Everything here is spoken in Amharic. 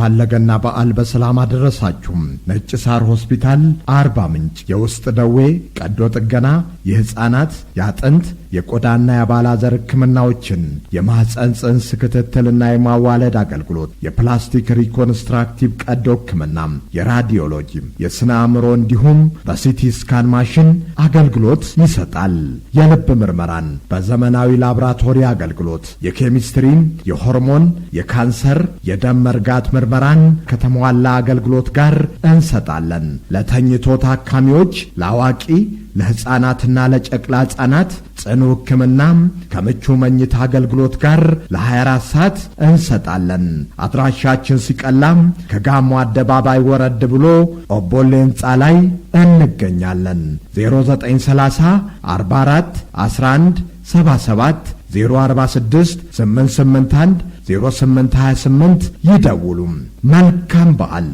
እንኳን ለገና በዓል በሰላም አደረሳችሁ። ነጭ ሳር ሆስፒታል አርባ ምንጭ የውስጥ ደዌ ቀዶ ጥገና፣ የህፃናት፣ የአጥንት፣ የቆዳና የአባላዘር ህክምናዎችን፣ የማህፀን ጽንስ ክትትልና የማዋለድ አገልግሎት፣ የፕላስቲክ ሪኮንስትራክቲቭ ቀዶ ህክምና፣ የራዲዮሎጂ፣ የስነ አእምሮ እንዲሁም በሲቲ ስካን ማሽን አገልግሎት ይሰጣል። የልብ ምርመራን በዘመናዊ ላቦራቶሪ አገልግሎት፣ የኬሚስትሪ፣ የሆርሞን፣ የካንሰር፣ የደም መርጋት ምርመራን ከተሟላ አገልግሎት ጋር እንሰጣለን። ለተኝቶ ታካሚዎች፣ ለአዋቂ፣ ለህፃናትና ለጨቅላ ህፃናት ጽኑ ህክምና ከምቹ መኝታ አገልግሎት ጋር ለ24 ሰዓት እንሰጣለን። አድራሻችን ሲቀላም ከጋሞ አደባባይ ወረድ ብሎ ኦቦሌ ህንፃ ላይ እንገኛለን። 0930 44 11 77 046 881 0828 ይደውሉ። መልካም በዓል።